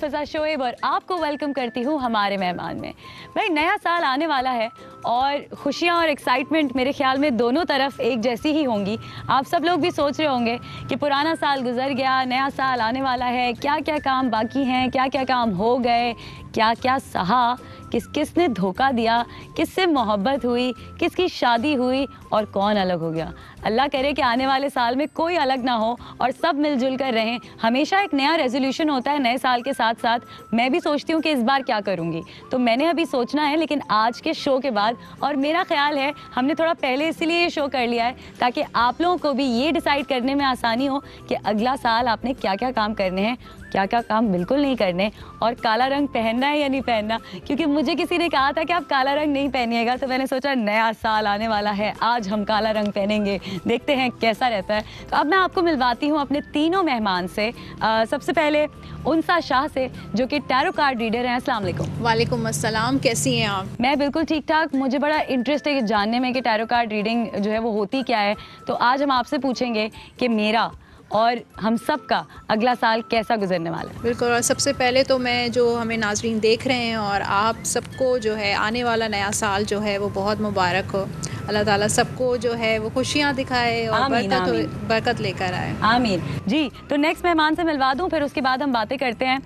फिजा शोएब और आपको वेलकम करती हूँ हमारे मेहमान में। भाई नया साल आने वाला है और खुशियाँ और एक्साइटमेंट मेरे ख्याल में दोनों तरफ एक जैसी ही होंगी। आप सब लोग भी सोच रहे होंगे कि पुराना साल गुजर गया, नया साल आने वाला है, क्या क्या काम बाकी हैं, क्या क्या काम हो गए, क्या क्या सहा, किसने धोखा दिया, किससे मोहब्बत हुई, किसकी शादी हुई और कौन अलग हो गया। अल्लाह करे कि आने वाले साल में कोई अलग ना हो और सब मिलजुल कर रहें। हमेशा एक नया रेजोल्यूशन होता है नए साल के साथ साथ। मैं भी सोचती हूँ कि इस बार क्या करूँगी, तो मैंने अभी सोचना है, लेकिन आज के शो के बाद। और मेरा ख्याल है हमने थोड़ा पहले इसीलिए ये शो कर लिया है ताकि आप लोगों को भी ये डिसाइड करने में आसानी हो कि अगला साल आपने क्या क्या काम करने हैं, क्या क्या काम बिल्कुल नहीं करने, और काला रंग पहनना है या नहीं पहनना। क्योंकि मुझे किसी ने कहा था कि आप काला रंग नहीं पहनिएगा, तो मैंने सोचा नया साल आने वाला है, आज हम काला रंग पहनेंगे, देखते हैं कैसा रहता है। तो अब मैं आपको मिलवाती हूँ अपने तीनों मेहमान से। सबसे पहले उनसा शाह से, जो कि टैरो कार्ड रीडर हैं। अस्सलाम वालेकुम। वालेकुम अस्सलाम, कैसी हैं आप? मैं बिल्कुल ठीक ठाक। मुझे बड़ा इंटरेस्ट है जानने में कि टैरो कार्ड रीडिंग जो है वो होती क्या है। तो आज हम आपसे पूछेंगे कि मेरा और हम सब का अगला साल कैसा गुजरने वाला है। बिल्कुल। और सबसे पहले तो मैं जो हमें नाजरीन देख रहे हैं और आप सबको जो है आने वाला नया साल जो है वो बहुत मुबारक हो। अल्लाह ताला सबको जो है वो खुशियाँ दिखाए और बरकत लेकर आए। आमीन जी। तो नेक्स्ट मेहमान से मिलवा दूं, फिर उसके बाद हम बातें करते हैं।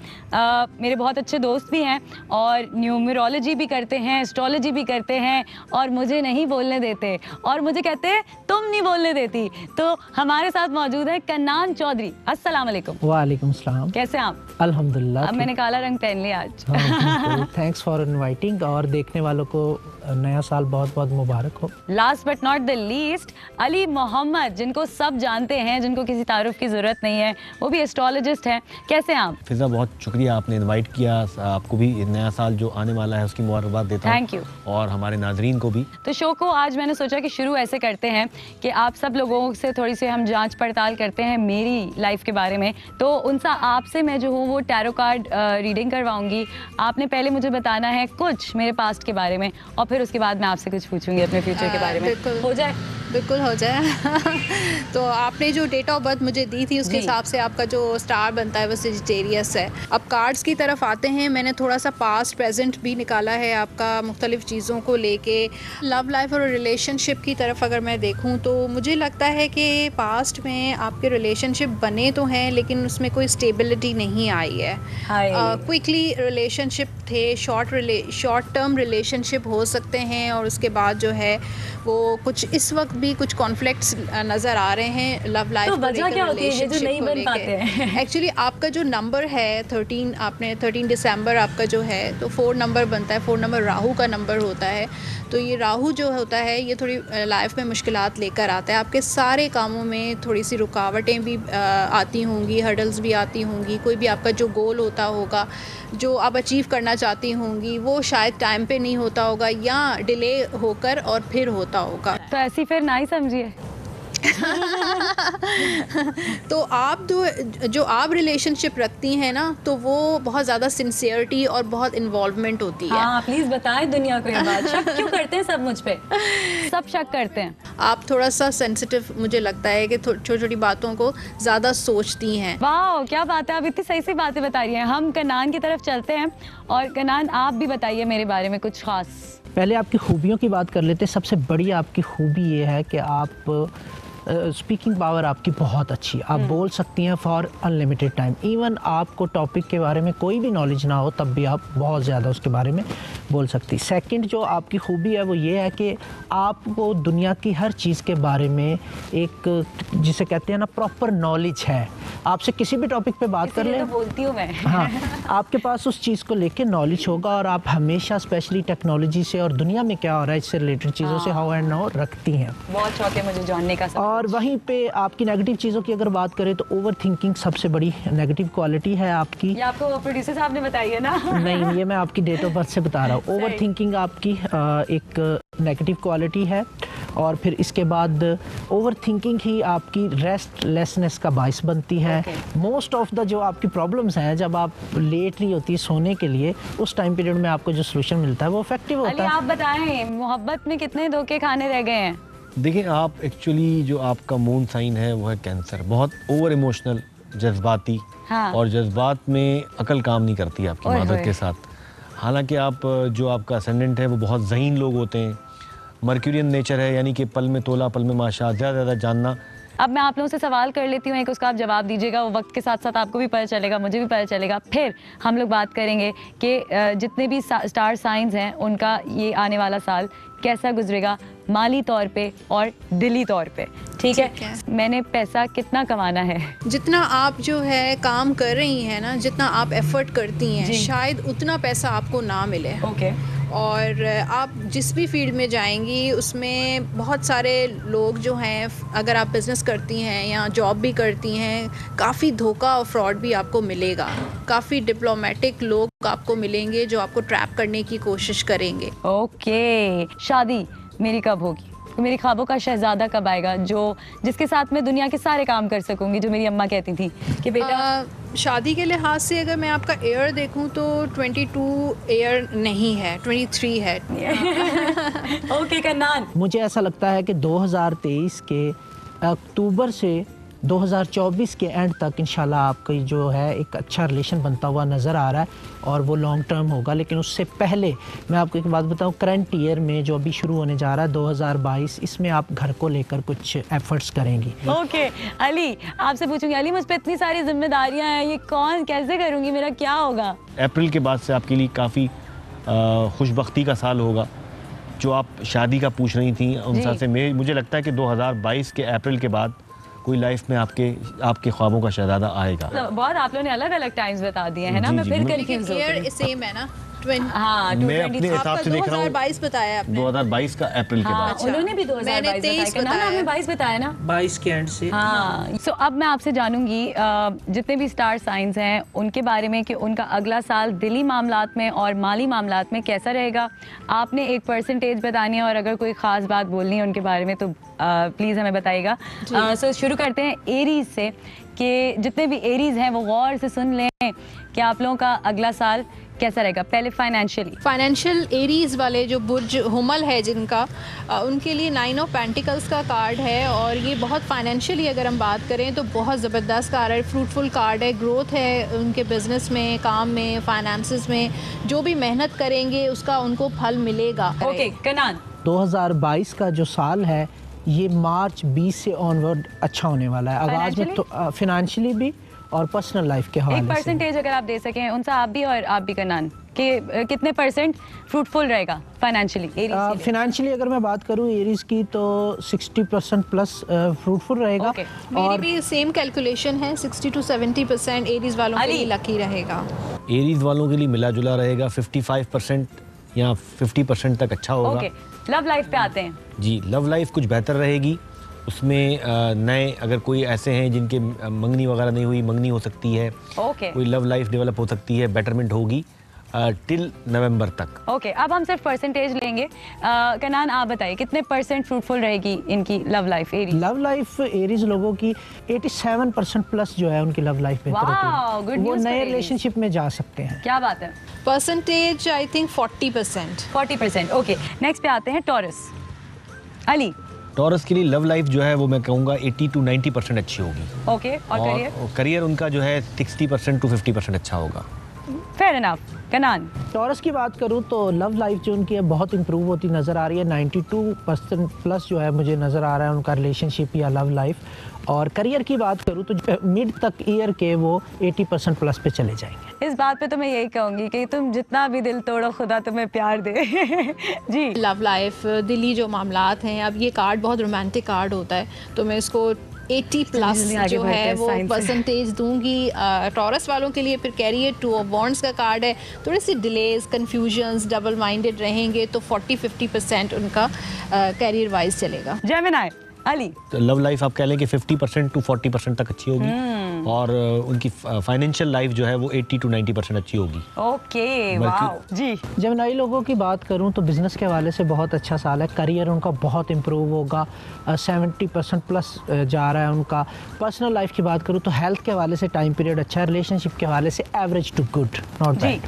मेरे बहुत अच्छे दोस्त भी हैं और न्यूमरोलॉजी भी करते हैं, एस्ट्रोलॉजी भी करते हैं और मुझे नहीं बोलने देते और मुझे कहते हैं तुम नहीं बोलने देती। तो हमारे साथ मौजूद है कन्नान चौधरी। अस्सलाम वालेकुम। वालेकुम सलाम। कैसे हैं आप? अल्हम्दुलिल्लाह। अब मैंने काला रंग पहन लिया आज। थैंक्स फॉर इनवाइटिंग और देखने वालों को नया साल बहुत बहुत मुबारक हो। Last but not the least, Ali Mohammad, जिनको सब जानते हैं, जिनको किसी तारुफ की ज़रूरत नहीं है, वो भी एस्ट्रोलॉजिस्ट हैं। कैसे हैं आप? फिजा बहुत शुक्रिया, आपने इनवाइट किया। आपको भी नया साल जो आने वाला है उसकी मुबारकबाद देता हूं। Thank you. और हमारे नाजरीन को भी। तो शो को आज मैंने सोचा कि शुरू ऐसे करते हैं कि आप सब लोगों से थोड़ी सी हम जांच पड़ताल करते हैं मेरी लाइफ के बारे में। तो उनसा आपसे मैं जो हूँ वो टैरो कार्ड रीडिंग करवाऊंगी। आपने पहले मुझे बताना है कुछ मेरे पास्ट के बारे में और फिर उसके बाद मैं आपसे कुछ पूछूंगी अपने फ्यूचर के बारे में। हो जाए? बिल्कुल हो जाए। तो आपने जो डेट ऑफ बर्थ मुझे दी थी उसके हिसाब से आपका जो स्टार बनता है वो सेजिटेरियस है। अब कार्ड्स की तरफ आते हैं। मैंने थोड़ा सा पास्ट प्रेजेंट भी निकाला है आपका मुख्तलिफ चीज़ों को लेके। लव लाइफ और रिलेशनशिप की तरफ अगर मैं देखूं तो मुझे लगता है कि पास्ट में आपके रिलेशनशिप बने तो हैं लेकिन उसमें कोई स्टेबिलिटी नहीं आई है। क्विकली रिलेशनशिप थे, शॉर्ट टर्म रिलेशनशिप हो सकते हैं और उसके बाद जो है वो कुछ इस वक्त भी कुछ कॉन्फ्लिक्ट्स नज़र आ रहे हैं लव लाइफ। तो वजह क्या होती है ये जो नहीं बन पाते हैं? एक्चुअली आपका जो नंबर है 13, आपने 13 दिसंबर आपका जो है तो 4 नंबर बनता है। 4 नंबर राहु का नंबर होता है। तो ये राहु जो होता है ये थोड़ी लाइफ में मुश्किलात लेकर आता है। आपके सारे कामों में थोड़ी सी रुकावटें भी आती होंगी, हर्डल्स भी आती होंगी। कोई भी आपका जो गोल होता होगा, जो आप अचीव करना चाहती होंगी, वो शायद टाइम पे नहीं होता होगा या डिले होकर और फिर होता होगा। तो ऐसी फिर ना ही समझिए। तो आप जो आप रिलेशनशिप रखती हैं ना तो वो बहुत ज़्यादा सिंसियरिटी और बहुत इन्वॉल्वमेंट होती है। हाँ, प्लीज बताएं दुनिया को ये बात। शक क्यों करते हैं सब मुझ पे? सब शक करते हैं। आप थोड़ा सा सेंसिटिव मुझे लगता है कि छोटी छोटी बातों को ज़्यादा सोचती हैं। वाह क्या बात है, आप इतनी सही सही बातें बता रही हैं। हम कनान की तरफ चलते हैं और कनान आप भी बताइए मेरे बारे में कुछ खास। पहले आपकी खूबियों की बात कर लेते हैं। सबसे बड़ी आपकी खूबी ये है कि आप स्पीकिंग पावर आपकी बहुत अच्छी है। आप बोल सकती हैं फॉर अनलिमिटेड टाइम। इवन आपको टॉपिक के बारे में कोई भी नॉलेज ना हो तब भी आप बहुत ज़्यादा उसके बारे में बोल सकती। सेकंड जो आपकी खूबी है वो ये है कि आपको दुनिया की हर चीज़ के बारे में एक जिसे कहते हैं ना प्रॉपर नॉलेज है। आपसे किसी भी टॉपिक पे बात कर लें, तो बोलती हूँ मैं। हाँ, आपके पास उस चीज़ को लेके नॉलेज होगा और आप हमेशा स्पेशली टेक्नोलॉजी से और दुनिया में क्या हो रहा है इससे रिलेटेड चीज़ों से हाउ एंड नाउ रखती हैं। बहुत शौक है मुझे जानने का। और वहीं पे आपकी नेगेटिव चीज़ों की अगर बात करें तो ओवर थिंकिंग सबसे बड़ी नेगेटिव क्वालिटी है आपकी। ये आपको प्रोड्यूसर साहब ने बताई है ना? नहीं, ये मैं आपकी डेट ऑफ बर्थ से बता रहा हूँ। ओवर थिंकिंग आपकी एक नेगेटिव क्वालिटी है और फिर इसके बाद ओवर थिंकिंग ही आपकी रेस्टलेसनेस का बायस बनती है। मोस्ट ऑफ द जो आपकी प्रॉब्लम्स हैं जब आप लेट रही होती है सोने के लिए उस टाइम पीरियड में आपको जो सोल्यूशन मिलता है वो इफेक्टिव होता है। आप बताएं मोहब्बत में कितने धोखे खाने रह गए हैं? देखिए आप एक्चुअली जो आपका मून साइन है वो है कैंसर। बहुत ओवर इमोशनल जज्बाती, हाँ। और जज्बात में अकल काम नहीं करती आपकी ओए मादत होए। के साथ। हालांकि आप जो आपका असेंडेंट है वो बहुत ज़हीन लोग होते हैं, मर्क्यूरियन नेचर है, यानी कि पल में तोला पल में माशा, ज़्यादा ज़्यादा जानना। अब मैं आप लोगों से सवाल कर लेती हूँ एक, उसका आप जवाब दीजिएगा। वो वक्त के साथ साथ आपको भी पता चलेगा, मुझे भी पता चलेगा। फिर हम लोग बात करेंगे कि जितने भी स्टार साइंस हैं उनका ये आने वाला साल कैसा गुजरेगा, माली तौर पे और दिली तौर पे। ठीक है। मैंने पैसा कितना कमाना है? जितना आप जो है काम कर रही हैं ना, जितना आप एफर्ट करती हैं, जी। शायद उतना पैसा आपको ना मिले। ओके। और आप जिस भी फील्ड में जाएंगी उसमें बहुत सारे लोग जो हैं, अगर आप बिज़नेस करती हैं या जॉब भी करती हैं, काफ़ी धोखा और फ्रॉड भी आपको मिलेगा। काफ़ी डिप्लोमेटिक लोग आपको मिलेंगे जो आपको ट्रैप करने की कोशिश करेंगे। ओके। शादी मेरी कब होगी? मेरी ख्वाबों का शहजादा कब आएगा, जो जिसके साथ मैं दुनिया के सारे काम कर सकूंगी, जो मेरी अम्मा कहती थी कि बेटा शादी के लिहाज से अगर मैं आपका एयर देखूं तो 22 एयर नहीं है, 23 है। ओके कन्नान। मुझे ऐसा लगता है कि 2023 के अक्टूबर से 2024 के एंड तक इंशाल्लाह आपकी जो है एक अच्छा रिलेशन बनता हुआ नज़र आ रहा है और वो लॉन्ग टर्म होगा। लेकिन उससे पहले मैं आपको एक बात बताऊं, करंट ईयर में जो अभी शुरू होने जा रहा है 2022, इसमें आप घर को लेकर कुछ एफर्ट्स करेंगी। ओके अली, आपसे पूछूंगी, अली मुझ पे इतनी सारी जिम्मेदारियां हैं, ये कौन कैसे करूंगी, मेरा क्या होगा? अप्रैल के बाद से आपके लिए काफ़ी खुशबख्ती का साल होगा। जो आप शादी का पूछ रही थी उन जी। से मुझे लगता है कि 2022 के अप्रैल के बाद कोई लाइफ में आपके ख्वाबों का शहजादा आएगा। तो बहुत आप लोगों ने अलग अलग टाइम्स बता दिए हैं ना, जी, मैं जी, फिर मैं- कंफ्यूज हो एयर गई। सेम है ना, हाँ, मैं अपने 223 हिसाब से देख रहा हूँ 2022 बताया आपने। 2022 का अप्रैल के हाँ, बाद। अच्छा। उन्होंने भी 2022 मैंने 23 बताया, कन्नान आपने 22 बताया ना? 22 के एंड से हाँ। सो अब मैं आपसे जानूंगी जितने भी स्टार साइंस हैं उनके बारे में कि उनका अगला साल दिली मामलात में और माली मामलात में कैसा रहेगा। आपने एक परसेंटेज बतानी है और अगर कोई ख़ास बात बोलनी है उनके बारे में तो प्लीज़ हमें बताइएगा। सो शुरू करते हैं एरीज से कि जितने भी एरीज हैं वो गौर से सुन लें कि आप लोगों का अगला साल कैसा रहेगा। पहले फाइनेंशियली। फाइनेंशियल एरीज वाले जो बुर्ज हुमल है जिनका, उनके लिए 9 ऑफ पेंटिकल्स का कार्ड है और ये बहुत फाइनेंशियली अगर हम बात करें तो बहुत ज़बरदस्त कार्ड है, फ्रूटफुल कार्ड है, ग्रोथ है उनके बिजनेस में, काम में, फाइनेंसेस में। जो भी मेहनत करेंगे उसका उनको फल मिलेगा। ओके कन्नान। 2022 का जो साल है ये मार्च 20 से ऑनवर्ड अच्छा होने वाला है। आगाज में तो फिनेंशियली भी और पर्सनल लाइफ के एक हवाले से। परसेंटेज अगर आप दे सकें उनसे, आप भी और आप भी कन्नान, कि कितने परसेंट फ्रूटफुल रहेगा फाइनेंशियली एरीज के लिए? फिनेंशियली अगर मैं बात करूँ एरीज की तो 60% प्लस फ्रूटफुल रहेगा। ओके। मेरी और भी सेम कैलकुलेशन है, 60 to 70% एरीज वालों के अली। लिए लकी रहेगा। एरीज वालों के लिए मिला जुला रहेगा, 55% या 50% तक अच्छा होगा। ओके, लव लाइफ पे आते हैं। जी, लव लाइफ कुछ बेहतर रहेगी। उसमें नए अगर कोई ऐसे हैं जिनके मंगनी वगैरह नहीं हुई, मंगनी हो सकती है। ओके कोई लव लाइफ डेवलप हो सकती है, बेटरमेंट होगी टिल नवंबर तक। ओके, अब हम सिर्फ परसेंटेज लेंगे। कन्नान आप बताइए कितने परसेंट फ्रूटफुल रहेगी इनकी love life Aries? Love life Aries लोगों की 87% प्लस जो है उनकी लव लाइफ बेहतर Wow, होती good है। वो news for नए Aries. रिलेशनशिप में जा सकते हैं। क्या बात है। Percentage I think 40%। 40%। Okay, next पे आते हैं टॉरस। अली। टॉरस के लिए लव लाइफ जो है वो मैं कहूँगा 80 to 90% अच्छी होगी। ओके, और करियर? करियर उनका जो है 60% to 50% अच्छा होगा। Fair enough. कन्नान। टॉरस की बात करूं तो लव लाइफ जो उनकी है बहुत इंप्रूव होती नज़र आ रही है। 92% प्लस जो है मुझे नज़र आ रहा है उनका रिलेशनशिप या लव लाइफ। और करियर की बात करूं तो मिड तक ईयर के वो 80% प्लस पे चले जाएंगे। इस बात पे तो मैं यही कहूंगी कि तुम जितना भी दिल तोड़ो खुदा तुम्हें प्यार दे। जी। लव लाइफ, दिली जो मामलात हैं, अब ये कार्ड बहुत रोमांटिक कार्ड होता है तो मैं इसको 80 प्लस जल्दी आगे जो बढ़ते है हैं वो साइंस से। परसेंटेज दूंगी टॉरस वालों के लिए। फिर कैरियर 2 ऑफ वॉन्ड्स का कार्ड है, थोड़ी सी डिलेज, कन्फ्यूजन्स, डबल माइंडेड रहेंगे तो 40-50% उनका कैरियर वाइज चलेगा। जेमिनी। अली। तो लव लाइफ आप कह लें कि 50% to 40% तक अच्छी होगी और उनकी फाइनेंशियल लाइफ जो है वो 80 to 90% अच्छी होगी। Okay, wow. जी। जब नई लोगों की बात करूं तो बिज़नेस के हवाले से बहुत अच्छा साल है। करियर उनका बहुत इम्प्रूव होगा, 70% प्लस जा रहा है उनका। पर्सनल लाइफ की बात करूं तो हेल्थ के हवाले से टाइम पीरियड अच्छा है। रिलेशनशिप के हवाले से एवरेज टू गुड, नॉट जी। बैड।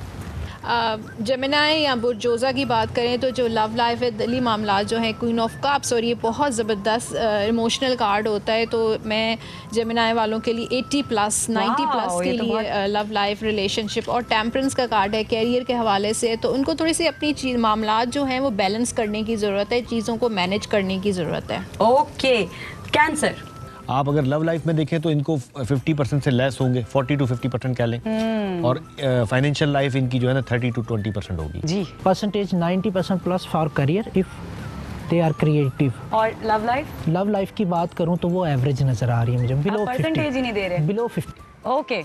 जेमिनाई या बुर्जोज़ा की बात करें तो जो लव लाइफ है, दिली मामला जो है, क्वीन ऑफ कप्स, और ये बहुत ज़बरदस्त इमोशनल कार्ड होता है। तो मैं जेमिनाई वालों के लिए 80+, 90+ के ये तो लिए लव लाइफ, रिलेशनशिप और टेम्परेंस का कार्ड है कैरियर के हवाले से। तो उनको थोड़ी सी अपनी चीज़ मामला जो हैं वो बैलेंस करने की ज़रूरत है, चीज़ों को मैनेज करने की ज़रूरत है। Okay, cancer. आप अगर लव लाइफ में देखें तो इनको 50% से लेस होंगे, 40 to 50% कह लें। और फाइनेंशियल लाइफ इनकी जो है ना 30 to 20% होगी जी। Percentage 90% plus for career if they are creative. और लव लाइफ? लव लाइफ की बात करूं तो वो एवरेज नज़र आ रही है मुझे, बिलो परसेंटेज ही नहीं दे रहे। बिलो 50। ओके।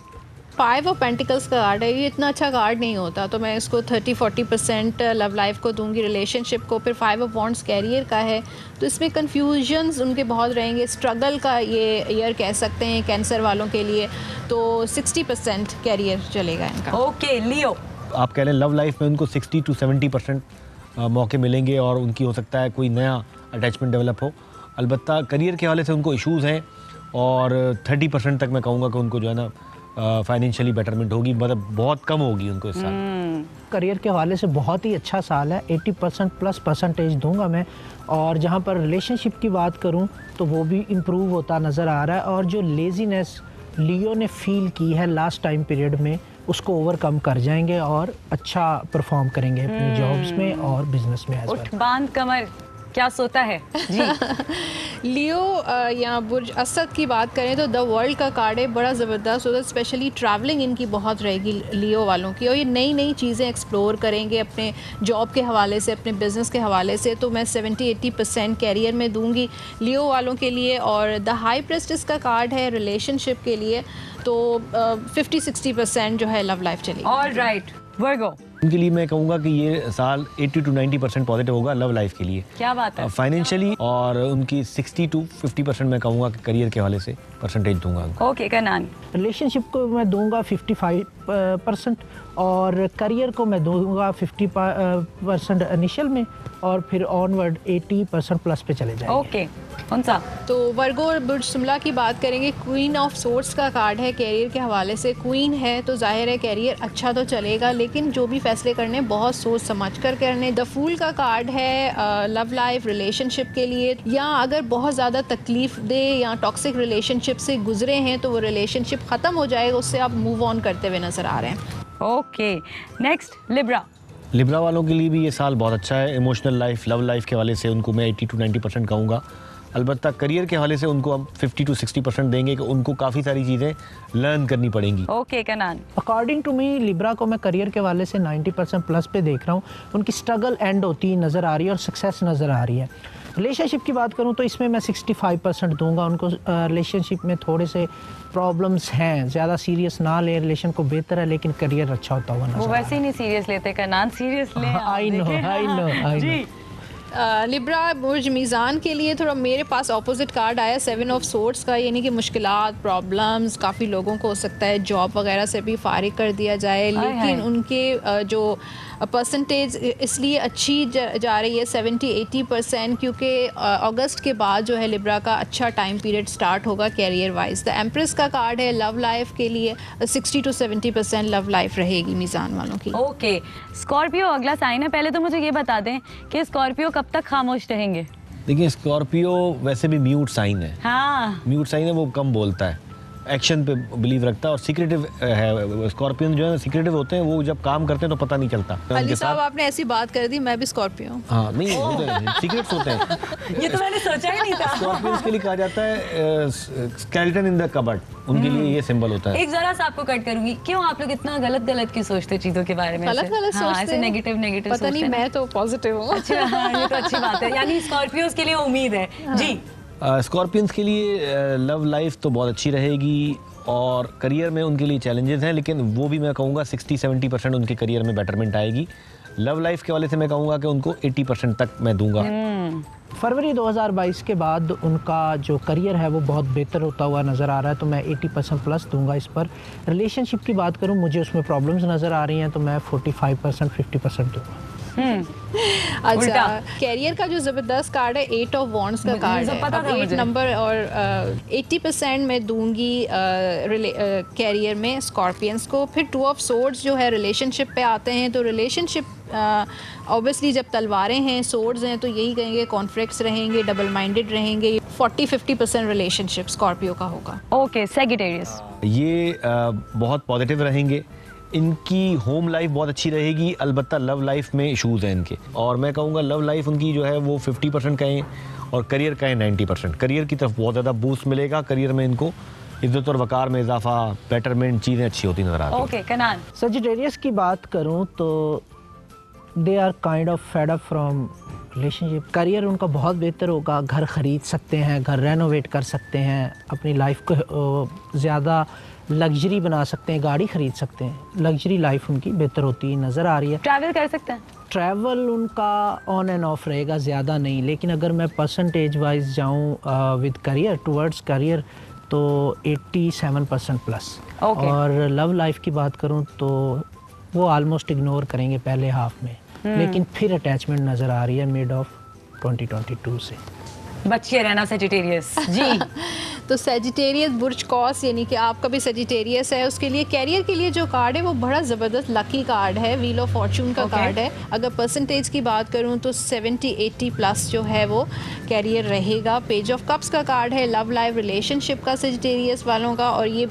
5 ऑफ पेंटिकल्स का कार्ड है, ये इतना अच्छा कार्ड नहीं होता, तो मैं इसको 30-40% लव लाइफ को दूंगी, रिलेशनशिप को। फिर 5 ऑफ वॉन्ड्स कैरियर का है, तो इसमें कन्फ्यूजन्स उनके बहुत रहेंगे, स्ट्रगल का ये ईयर कह सकते हैं कैंसर वालों के लिए। तो 60% कैरियर चलेगा इनका। ओके, लियो। आप कह रहे हैं लव लाइफ में उनको 60 to 70% मौके मिलेंगे और उनकी हो सकता है कोई नया अटैचमेंट डेवलप हो। अलबत्ता करियर के हवाले से उनको इश्यूज़ हैं और 30% तक मैं कहूँगा कि उनको जो है ना फाइनेंशियली बेटरमेंट होगी, मतलब बहुत कम होगी उनको इस साल। करियर के हवाले से बहुत ही अच्छा साल है, 80% प्लस परसेंटेज दूंगा मैं। और जहाँ पर रिलेशनशिप की बात करूँ तो वो भी इम्प्रूव होता नज़र आ रहा है। और जो लेज़ीनेस लियो ने फील की है लास्ट टाइम पीरियड में, उसको ओवरकम कर जाएंगे और अच्छा परफॉर्म करेंगे अपनी जॉब्स में और बिजनेस में एज वेल। उठ बांध कमर, क्या सोता है जी। लियो या बुर्ज असद की बात करें तो द वर्ल्ड का कार्ड है, बड़ा ज़बरदस्त होता है। स्पेशली ट्रैवलिंग इनकी बहुत रहेगी लियो वालों की, और ये नई नई चीज़ें एक्सप्लोर करेंगे अपने जॉब के हवाले से, अपने बिज़नेस के हवाले से। तो मैं 70-80% कैरियर में दूंगी लियो वालों के लिए। और द हाई प्रेस्टिस का कार्ड है रिलेशनशिप के लिए, तो 50-60% जो है लव लाइफ चलेगी। ऑल राइट, वर्गो। उनके लिए मैं कहूँगा कि ये साल 80 to 90% पॉजिटिव होगा लव लाइफ के लिए। क्या बात है। फाइनेंशियली और उनकी 60 to 50% मैं कहूँगा कि करियर के हवाले से परसेंटेज दूंगा उनको। ओके, कनान। रिलेशनशिप को मैं दूंगा 55% और करियर को मैं दूंगा 50% इनिशियल में, और फिर ऑनवर्ड 80% प्लस पे चले जाएंगे। ओके, कौन सा? तो वर्गो और बुर्ज शिमला की बात करेंगे, क्वीन ऑफ सोर्ट्स का कार्ड है कैरियर के हवाले से। क्वीन है तो जाहिर है कैरियर अच्छा तो चलेगा, लेकिन जो भी फैसले करने बहुत सोच समझ कर करने। द फूल का कार्ड है लव लाइफ, रिलेशनशिप के लिए, या अगर बहुत ज़्यादा तकलीफ दे या टॉक्सिक रिलेशनशिप से गुजरे हैं तो वो रिलेशनशिप ख़त्म हो जाएगा, उससे आप मूव ऑन करते हुए नज़र आ रहे हैं। Okay, next Libra. लिब्रा वालों के लिए भी ये साल बहुत अच्छा है। इमोशनल लाइफ, लव लाइफ के हवाले से उनको मैं 80 to 90% कहूँगा। अलबत्ता करियर के हवाले से उनको हम 50 to 60% देंगे कि उनको काफ़ी सारी चीज़ें लर्न करनी पड़ेंगी। ओके, कनान। अकॉर्डिंग टू मी लिब्रा को मैं करियर के हवाले से 90% प्लस पे देख रहा हूँ। उनकी स्ट्रगल एंड होती नज़र आ रही है और सक्सेस नज़र आ रही है। रिलेशनशिप की बात करूँ तो इसमें मैं 65% दूंगा उनको। रिलेशनशिप में थोड़े से प्रॉब्लम्स हैं, ज़्यादा सीरियस ना ले, रिलेशन को बेहतर है, लेकिन करियर अच्छा होता हुआ नजर वो वैसे ही नहीं सीरियस लेते, कनान सीरियस ले। I know ji. लिब्रा बुर्ज मीज़ान के लिए थोड़ा मेरे पास ऑपोजिट कार्ड आया 7 ऑफ सोर्ट्स का, यानी कि मुश्किलात, प्रॉब्लम्स, काफ़ी लोगों को हो सकता है जॉब वगैरह से भी फारिग कर दिया जाए, लेकिन उनके जो परसेंटेज इसलिए अच्छी जा रही है 70-80%, क्योंकि अगस्त के बाद जो है लिब्रा का अच्छा टाइम पीरियड स्टार्ट होगा कैरियर वाइज। द एम्प्रेस का कार्ड है लव लाइफ के लिए, 60 to 70% लव लाइफ रहेगी मीज़ान वालों की। ओके, स्कॉर्पियो अगला साइन है। पहले तो मुझे ये बता दें कि स्कॉर्पियो कब तक खामोश रहेंगे? देखिए, स्कॉर्पियो वैसे भी म्यूट साइन है। हाँ, म्यूट साइन है, वो कम बोलता है, एक्शन पे बिलीव रखता है और सीक्रेटिव है। स्कॉर्पियन जो है सीक्रेटिव होते हैं, वो जब काम करते हैं तो पता नहीं चलता। अली साहब आपने ऐसी बात कर दी, मैं भी स्कॉर्पियो हूँ। हाँ, नहीं सीक्रेट्स होते हैं। ये तो मैंने सोचा ही नहीं था। स्कॉर्पियंस के लिए कहा जाता है स्केलेटन इन द कबर्ड, उनके लिए ये सिंबल होता है। एक जरा सा आपको कट करूंगी, क्यों आप लोग इतना गलत क्यों सोचते चीजों के बारे में? गलत सोचते ऐसे नेगेटिव पता नहीं, मैं तो पॉजिटिव हूँ। अच्छा, हाँ, ये तो अच्छी बात है, यानी स्कॉर्पियोज के लिए उम्मीद है। जी। स्कॉर्पियंस के लिए लव लाइफ तो बहुत अच्छी रहेगी और करियर में उनके लिए चैलेंजेस हैं, लेकिन वो भी मैं कहूँगा 60-70% उनके करियर में बेटरमेंट आएगी। लव लाइफ के वाले से मैं कहूँगा कि उनको 80% तक मैं दूंगा। फरवरी 2022 के बाद उनका जो करियर है वो बहुत बेहतर होता हुआ नज़र आ रहा है, तो मैं 80% प्लस दूंगा इस पर। रिलेशनशिप की बात करूँ, मुझे उसमें प्रॉब्लम्स नज़र आ रही हैं, तो मैं 45% 50% दूंगा। अच्छा, कैरियर का जो ज़बरदस्त कार्ड है 8 ऑफ वॉन्ड्स का कार्ड है। पता अब था 8 मुझे। नंबर और 80% मैं दूंगी कैरियर में स्कॉर्पियंस को। फिर 2 ऑफ सोर्ड्स जो है रिलेशनशिप पे आते हैं, तो रिलेशनशिप ऑब्वियसली जब तलवारें हैं, सोर्ड्स हैं, तो यही कहेंगे कॉन्फ्लिक्ट्स रहेंगे, डबल माइंडेड रहेंगे। 40-50% रिलेशनशिप स्कॉर्पियो का होगा। Okay, Sagittarius. ये बहुत पॉजिटिव रहेंगे, इनकी होम लाइफ बहुत अच्छी रहेगी, अलबत्ता लव लाइफ में इशूज़ हैं इनके, और मैं कहूँगा लव लाइफ उनकी जो है वो 50% कहें और करियर कहें 90%। करियर की तरफ बहुत ज़्यादा बूस्ट मिलेगा, करियर में इनको इज्जत और वकार में इजाफा, बेटरमेंट, चीज़ें अच्छी होती नजर आती हैं। ओके, कनान। सजिटेरियस की बात करूं तो they are kind of fed up from relationship. Career उनका बहुत बेहतर होगा, घर ख़रीद सकते हैं, घर रेनोवेट कर सकते हैं, अपनी लाइफ को ज़्यादा लग्जरी बना सकते हैं, गाड़ी ख़रीद सकते हैं। लग्जरी लाइफ उनकी बेहतर होती नज़र आ रही है। ट्रैवल कर सकते हैं। ट्रैवल उनका ऑन एंड ऑफ रहेगा, ज़्यादा नहीं। लेकिन अगर मैं परसेंटेज वाइज जाऊँ विद करियर टुवर्ड्स करियर तो 87% प्लस। Okay. और लव लाइफ की बात करूँ तो वो ऑलमोस्ट इग्नोर करेंगे पहले हाफ में, लेकिन फिर अटैचमेंट नज़र आ रही है मिड ऑफ 2022 से। बच के रहना सेजिटेरियस जी। तो सेजिटेरियस बुर्ज कॉस यानी कि आपका भी सेजिटेरियस है, उसके लिए कैरियर के लिए जो कार्ड है वो बड़ा ज़बरदस्त लकी कार्ड है, व्हील ऑफ फॉर्चून का कार्ड है। अगर परसेंटेज की बात करूं तो 70-80 प्लस जो है वो कैरियर रहेगा। पेज ऑफ कप्स का कार्ड है, लव लाइफ रिलेशनशिप का सेजिटेरियस वालों का, और ये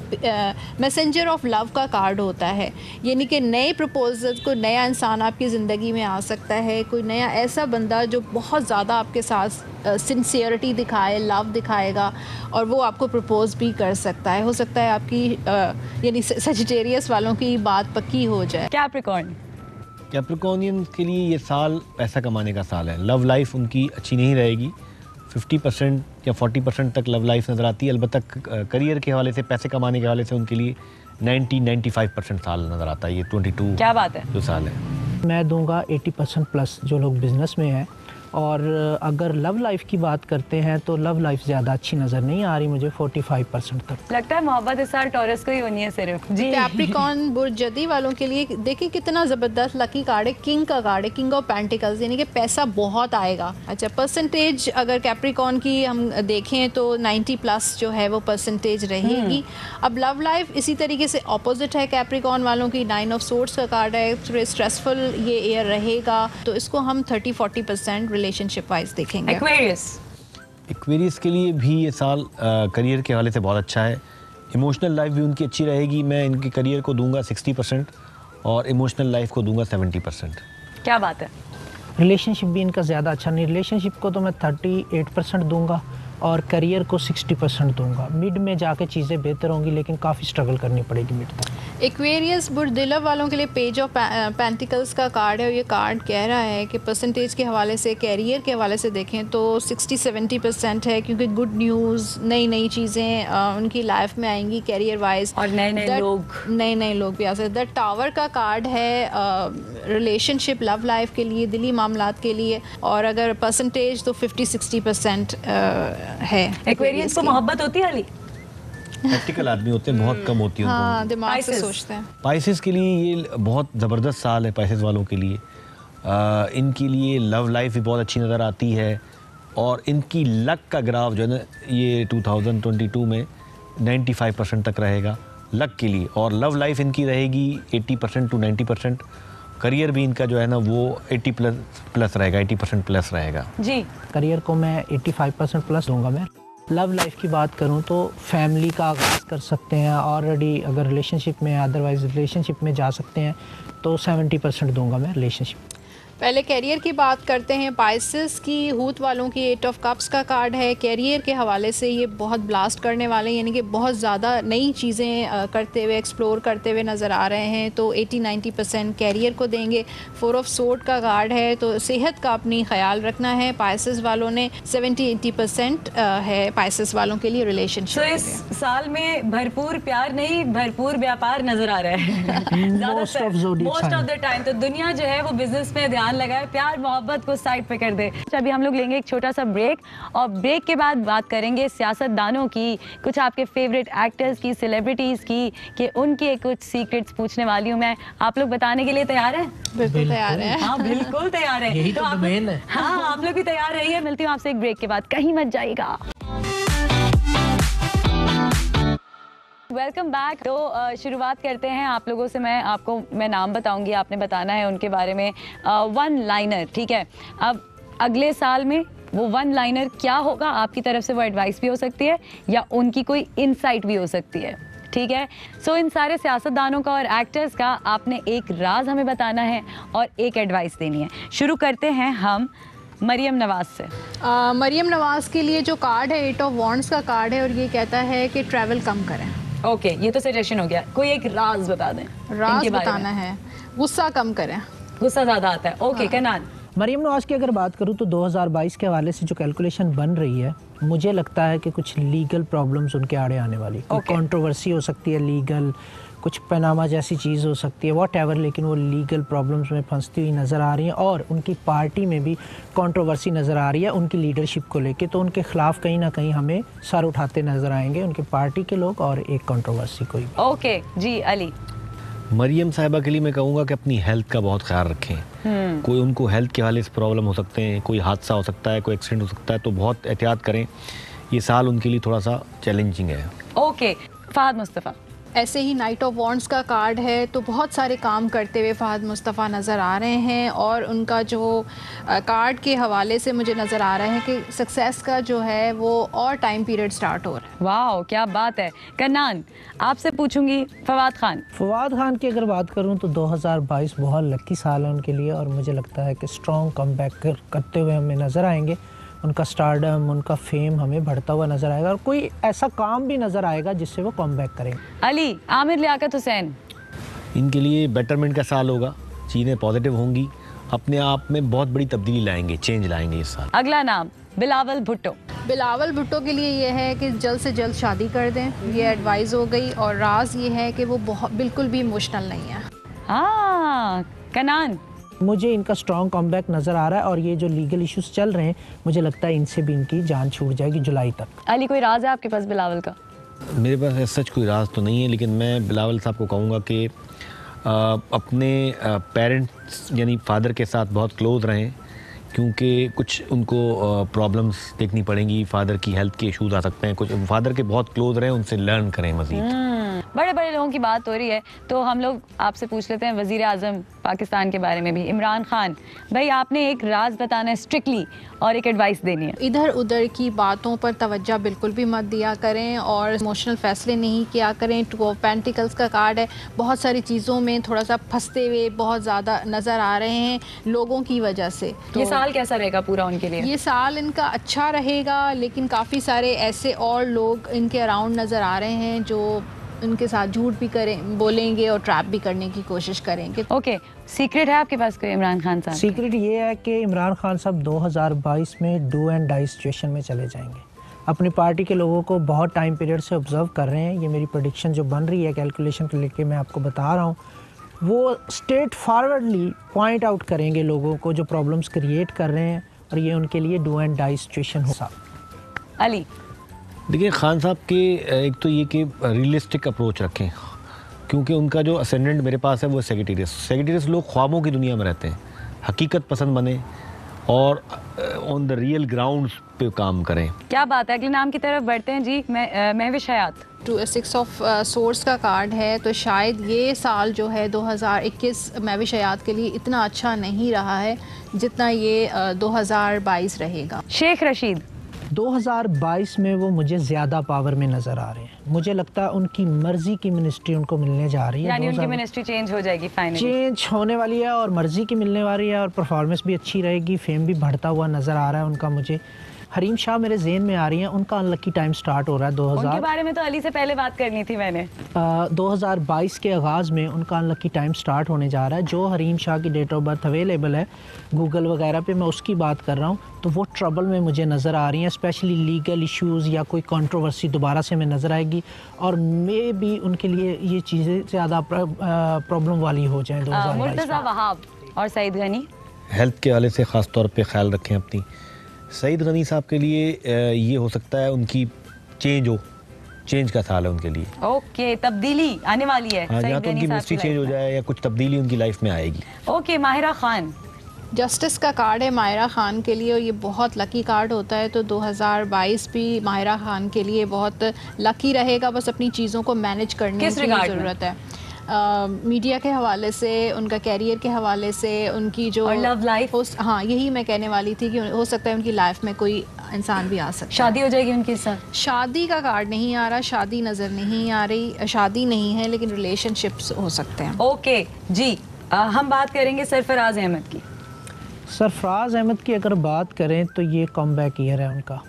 मैसेंजर ऑफ लव का कार्ड होता है, यानी कि नए प्रपोजल, कोई नया इंसान आपकी ज़िंदगी में आ सकता है, कोई नया ऐसा बंदा जो बहुत ज़्यादा आपके साथ सिंसियरिटी दिखाए, लव दिखाएगा, और वो आपको प्रपोज भी कर सकता है। हो सकता है आपकी यानी सेजिटेरियस वालों की बात पक्की हो जाए। कैप्रिकॉर्न। कैप्रिकॉर्नियन के लिए ये साल पैसा कमाने का साल है। लव लाइफ उनकी अच्छी नहीं रहेगी, 50% या 40% तक लव लाइफ नज़र आती है। अलबत्ता करियर के हवाले से, पैसे कमाने के हवाले से उनके लिए 90-95% साल नज़र आता है ये 22 क्या बात है। जो साल है। मैं दूंगा 80% प्लस जो लोग बिजनेस में हैं। और अगर लव लाइफ की बात करते हैं तो लव लाइफ ज़्यादा अच्छी नज़र नहीं आ रही मुझे, 45% तक। लगता है मोहब्बत इस साल टॉरस को ही होनी है सिर्फ जी। कैप्रिकॉर्न बुर्जदी वालों के लिए देखिए कितना ज़बरदस्त लकी कार्ड है, किंग का कार्ड है, किंग ऑफ पेंटिकल्स, यानी कि पैसा बहुत आएगा। अच्छा, परसेंटेज अगर कैप्रिकॉर्न की हम देखें तो 90 प्लस जो है वो परसेंटेज रहेगी। अब लव लाइफ इसी तरीके से ऑपोजिट है कैप्रिकॉर्न वालों की, 9 ऑफ सोर्ड्स का कार्ड है, थोड़ा स्ट्रेसफुल ये ईयर रहेगा, तो इसको हम 30-40% रिलेशनशिप वाइज देखेंगे। एक्वेरियस। एक्वेरियस के लिए भी ये साल करियर के हवाले से बहुत अच्छा है। इमोशनल लाइफ भी उनकी अच्छी रहेगी। मैं इनके करियर को दूंगा 60% और इमोशनल लाइफ को दूंगा 70%। क्या बात है। रिलेशनशिप भी इनका ज़्यादा अच्छा नहीं, रिलेशनशिप को तो मैं 38% दूंगा और करियर को 60% दूंगा। मिड में जाके चीज़ें बेहतर होंगी, लेकिन काफ़ी स्ट्रगल करनी पड़ेगी मिड तक। एक्वेरियस बुर्दिलव वालों के लिए पेज ऑफ पेंटिकल्स का कार्ड है, और ये कार्ड कह रहा है कि परसेंटेज के हवाले से, कैरियर के हवाले से देखें तो 60-70% है, क्योंकि गुड न्यूज़, नई चीज़ें उनकी लाइफ में आएंगी कैरियर वाइज, और नए लोग भी आ सकते। द टावर का कार्ड है रिलेशनशिप, लव लाइफ के लिए, दिली मामलात के लिए, और अगर परसेंटेज तो 50-60% है। एक्वेरियस को मोहब्बत होती है अली। प्रैक्टिकल आदमी होते हैं, बहुत कम होती है उनको। हाँ, दिमाग से Pisces। सोचते हैं। पाइसेस के लिए ये बहुत ज़बरदस्त साल है। पाइसेस वालों के लिए इनके लिए लव लाइफ भी बहुत अच्छी नज़र आती है, और इनकी लक का ग्राफ जो है ना ये 2022 में 95% तक रहेगा लक के लिए, और लव लाइफ इनकी रहेगी 80% to 90%। करियर भी इनका जो है ना वो 80 प्लस रहेगा, 80% प्लस रहेगा जी। करियर को मैं 85% प्लस दूंगा मैं। लव लाइफ की बात करूं तो फैमिली का आगाज़ कर सकते हैं ऑलरेडी, अगर रिलेशनशिप में, अदरवाइज रिलेशनशिप में जा सकते हैं तो 70% दूंगा मैं रिलेशनशिप। पहले कैरियर की बात करते हैं। पाइसेस की, हूत वालों की 8 ऑफ कप्स का कार्ड है। कैरियर के हवाले से ये बहुत ब्लास्ट करने वाले हैं, यानी कि बहुत ज़्यादा नई चीज़ें करते हुए, एक्सप्लोर करते हुए नज़र आ रहे हैं, तो 80-90% कैरियर को देंगे। 4 ऑफ सोर्ड का कार्ड है, तो सेहत का अपनी ख्याल रखना है पाइसेस वालों ने। 70-80% है पाइसेस वालों के लिए तो रिलेशनशिप। इस साल में भरपूर प्यार नहीं, भरपूर व्यापार नजर आ रहा है Most of zodiac most of the time. तो दुनिया जो है वो बिजनेस में ध्यान ध्यान लगाए, प्यार मोहब्बत को साइड पे कर दे। अभी हम लोग लेंगे एक छोटा सा ब्रेक और ब्रेक के बाद बात करेंगे सियासतदानों की, कुछ आपके फेवरेट एक्टर्स की, सेलिब्रिटीज़ की, कि उनके कुछ सीक्रेट्स पूछने वाली हूँ मैं। आप लोग बताने के लिए तैयार हैं? बिल्कुल तैयार है। हाँ बिल्कुल तैयार है। यही तो आप domain है। हाँ, आप लोग भी तैयार रहिए। मिलती हूँ आपसे एक ब्रेक के बाद, कहीं मत जाइएगा। Welcome back. तो शुरुआत करते हैं आप लोगों से। मैं नाम बताऊंगी, आपने बताना है उनके बारे में वन लाइनर, ठीक है? अब अगले साल में वो वन लाइनर क्या होगा, आपकी तरफ से वो एडवाइस भी हो सकती है या उनकी कोई इनसाइट भी हो सकती है, ठीक है? सो इन सारे सियासतदानों का और एक्टर्स का आपने एक राज हमें बताना है और एक एडवाइस देनी है। शुरू करते हैं हम मरियम नवाज से। मरियम नवाज के लिए जो कार्ड है 8 ऑफ वॉन्ड्स का कार्ड है और ये कहता है कि ट्रैवल कम करें। ओके, ये तो सजेशन हो गया। कोई एक राज बता दें। राज बताना है, गुस्सा कम करें। गुस्सा ज्यादा आता है। ओके, कनान। मरियम नवाज की अगर बात करूँ तो 2022 के हवाले से जो कैलकुलेशन बन रही है, मुझे लगता है कि कुछ लीगल प्रॉब्लम्स उनके आड़े आने वाली, कंट्रोवर्सी हो सकती है लीगल, कुछ पनामा जैसी चीज़ हो सकती है, व्हाटएवर, लेकिन वो लीगल प्रॉब्लम्स में फंसती हुई नज़र आ रही हैं और उनकी पार्टी में भी कंट्रोवर्सी नज़र आ रही है उनकी लीडरशिप को लेके। तो उनके खिलाफ कहीं ना कहीं हमें सर उठाते नज़र आएंगे उनकी पार्टी के लोग और एक कंट्रोवर्सी कोई। ओके जी, अली। मरियम साहिबा के लिए मैं कहूँगा कि अपनी हेल्थ का बहुत ख्याल रखें। कोई उनको हेल्थ के हवाले से प्रॉब्लम हो सकते हैं, कोई हादसा हो सकता है, कोई एक्सीडेंट हो सकता है, तो बहुत एहतियात करें। ये साल उनके लिए थोड़ा सा चैलेंजिंग है। ओके, फहद मुस्तफ़ा। ऐसे ही नाइट ऑफ वॉन्ड्स का कार्ड है, तो बहुत सारे काम करते हुए फहद मुस्तफ़ा नज़र आ रहे हैं और उनका जो कार्ड के हवाले से मुझे नज़र आ रहा है कि सक्सेस का जो है वो और टाइम पीरियड स्टार्ट हो रहा है। वाह, क्या बात है। कन्नान, आपसे पूछूंगी फवाद खान। फवाद खान की अगर बात करूं तो 2022 बहुत लकी साल है उनके लिए और मुझे लगता है कि स्ट्रॉन्ग कमबैक करते हुए हमें नज़र आएंगे। उनका स्टारडम, उनका फेम हमें बढ़ता हुआ नज़र आएगा और कोई ऐसा काम भी नज़र आएगा जिससे वो कमबैक करेंगे। अली, आमिर लियाकत हुसैन। इनके लिए बेटरमेंट का साल होगा, चीज़ें पॉजिटिव होंगी, अपने आप में बहुत बड़ी तब्दीली लाएंगे, चेंज लाएंगे इस साल। अगला नाम बिलावल भुट्टो। बिलावल भुट्टो के लिए ये है कि जल्द से जल्द शादी कर दें, ये एडवाइस हो गई। और राज ये है कि वो बिल्कुल भी इमोशनल नहीं है। हाँ, कनान। मुझे इनका स्ट्रॉन्ग कमबैक नज़र आ रहा है और ये जो लीगल इश्यूज चल रहे हैं मुझे लगता है इनसे भी इनकी जान छूट जाएगी जुलाई तक। अली, कोई राज है आपके पास बिलावल का? मेरे पास सच कोई राज तो नहीं है, लेकिन मैं बिलावल साहब को कहूँगा कि अपने पेरेंट्स यानी फादर के साथ बहुत क्लोज रहें, क्योंकि कुछ उनको प्रॉब्लम्स देखनी पड़ेंगी, फादर की हेल्थ के इश्यूज आ सकते हैं, कुछ फादर के बहुत क्लोज रहें, उनसे लर्न करें मज़ीद। बड़े बड़े लोगों की बात हो रही है तो हम लोग आपसे पूछ लेते हैं वज़ीर आज़म पाकिस्तान के बारे में भी, इमरान खान भाई। आपने एक राज बताना है स्ट्रिक्टली और एक एडवाइस देनी है। इधर उधर की बातों पर तवज्जो बिल्कुल भी मत दिया करें और इमोशनल फैसले नहीं किया करें। टू ऑफ पेंटिकल्स का कार्ड है, बहुत सारी चीज़ों में थोड़ा सा फंसते हुए बहुत ज़्यादा नज़र आ रहे हैं लोगों की वजह से। तो ये साल कैसा रहेगा पूरा उनके लिए? ये साल इनका अच्छा रहेगा, लेकिन काफ़ी सारे ऐसे और लोग इनके अराउंड नज़र आ रहे हैं जो उनके साथ झूठ भी बोलेंगे और ट्रैप भी करने की कोशिश करेंगे। ओके, सीक्रेट है आपके पास कोई इमरान खान साहब? सीक्रेट ये है कि इमरान खान साहब 2022 में डू एंड डाई सिचुएशन में चले जाएंगे। अपनी पार्टी के लोगों को बहुत टाइम पीरियड से ऑब्जर्व कर रहे हैं। ये मेरी प्रेडिक्शन जो बन रही है कैलकुलेशन को लेके मैं आपको बता रहा हूँ, वो स्ट्रेट फॉरवर्डली पॉइंट आउट करेंगे लोगों को जो प्रॉब्लम्स क्रिएट कर रहे हैं और ये उनके लिए डू एंड डाई सिचुएशन होगा। अली, देखिए खान साहब के एक तो ये कि रियलिस्टिक अप्रोच रखें, क्योंकि उनका जो असेंडेंट मेरे पास है वो सेक्रेटेरियस लोग ख्वाबों की दुनिया में रहते हैं। हकीकत पसंद बने और ऑन द रियल ग्राउंड पे काम करें। क्या बात है। अगले नाम की तरफ बढ़ते हैं जी, महविश हयात। 6 ऑफ सोर्स का कार्ड है, तो शायद ये साल जो है 2021 महविश हयात के लिए इतना अच्छा नहीं रहा है जितना ये 2022 रहेगा। शेख रशीद। 2022 में वो मुझे ज़्यादा पावर में नज़र आ रहे हैं। मुझे लगता है उनकी मर्जी की मिनिस्ट्री उनको मिलने जा रही है, यानी उनकी मिनिस्ट्री चेंज हो जाएगी फाइनली। चेंज होने वाली है और मर्जी की मिलने वाली है और परफॉर्मेंस भी अच्छी रहेगी, फेम भी बढ़ता हुआ नज़र आ रहा है उनका। मुझे हरीम शाह मेरे ज़हन में आ रही हैं, उनका अनलकी टाइम स्टार्ट हो रहा है 2000। उनके बारे में तो अली से पहले बात करनी थी मैंने। 2022 के आगाज़ में उनका अनलकी टाइम स्टार्ट होने जा रहा है। जो हरीम शाह की डेट ऑफ बर्थ अवेलेबल है गूगल वगैरह पे, मैं उसकी बात कर रहा हूँ, तो वो ट्रबल में मुझे नज़र आ रही हैं। स्पेशली लीगल इश्यूज़ या कोई कंट्रोवर्सी दोबारा से में नज़र आएगी और मे भी उनके लिए ये चीज़ें ज़्यादा प्रॉब्लम वाली हो जाएँ 2022। मुर्तज़ा वहाब और सईद गनी। हेल्थ के हवाले से ख़ास तौर पे ख्याल रखें अपनी। सईद गनी साहब के लिए ये हो सकता है उनकी चेंज का साल है उनके लिए। ओके, तब्दीली आने वाली है। हाँ, सईद या तो गनी उनकी साहब मिनिस्ट्री की चेंज हो लाइफ में। जाए या कुछ तब्दीली उनकी लाइफ में आएगी। ओके, माहिरा खान। जस्टिस का कार्ड है माहिरा खान के लिए और ये बहुत लकी कार्ड होता है, तो 2022 भी माहिरा खान के लिए बहुत लकी रहेगा। बस अपनी चीज़ों को मैनेज करने किस की रिगार्ड में? ज़रूरत है। मीडिया के हवाले से, उनका कैरियर के हवाले से, उनकी जो और लव लाइफ। हाँ, यही मैं कहने वाली थी कि हो सकता है उनकी लाइफ में कोई इंसान भी आ सकता है। शादी हो जाएगी उनकी इस साल? शादी का कार्ड नहीं आ रहा, शादी नज़र नहीं आ रही, शादी नहीं है लेकिन रिलेशनशिप्स हो सकते हैं। ओके जी, हम बात करेंगे सरफराज अहमद की। सरफराज अहमद की अगर बात करें तो ये कम बैक ईयर है उनका।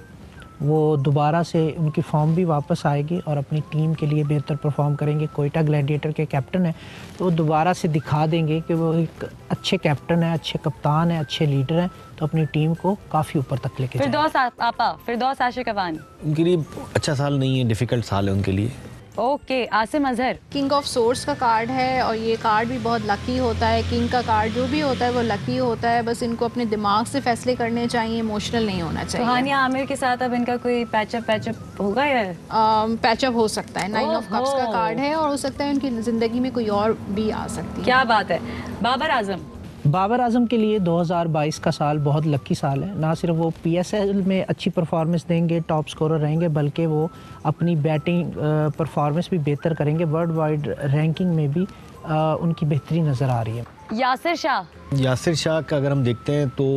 वो दोबारा से उनकी फॉर्म भी वापस आएगी और अपनी टीम के लिए बेहतर परफॉर्म करेंगे। कोयटा ग्लैडिएटर के कैप्टन है, तो वो दोबारा से दिखा देंगे कि वो एक अच्छे कैप्टन है, अच्छे कप्तान है, अच्छे लीडर हैं, तो अपनी टीम को काफ़ी ऊपर तक लेके जाएंगे। फिरदौस आपा, फिरदौस आशिक अवान। उनके लिए अच्छा साल नहीं है, डिफ़िकल्ट साल है उनके लिए। Okay, Asim Azhar. King of source का कार्ड है और ये कार्ड भी बहुत लकी होता है। किंग का कार्ड जो भी होता है वो लकी होता है, बस इनको अपने दिमाग से फैसले करने चाहिए, इमोशनल नहीं होना तो चाहिए। हानिया आमिर के साथ अब इनका कोई पैचअप होगा या? पैचअप हो सकता है। 9 ऑफ कप्स का ओहो। कार्ड है और हो सकता है उनकी ज़िंदगी में कोई और भी आ सकती है। क्या बात है। बाबर आजम। बाबर आजम के लिए 2022 का साल बहुत लकी साल है। ना सिर्फ वो PSL में अच्छी परफॉर्मेंस देंगे, टॉप स्कोरर रहेंगे, बल्कि वो अपनी बैटिंग परफॉर्मेंस भी बेहतर करेंगे। वर्ल्ड वाइड रैंकिंग में भी उनकी बेहतरी नज़र आ रही है। यासिर शाह का अगर हम देखते हैं तो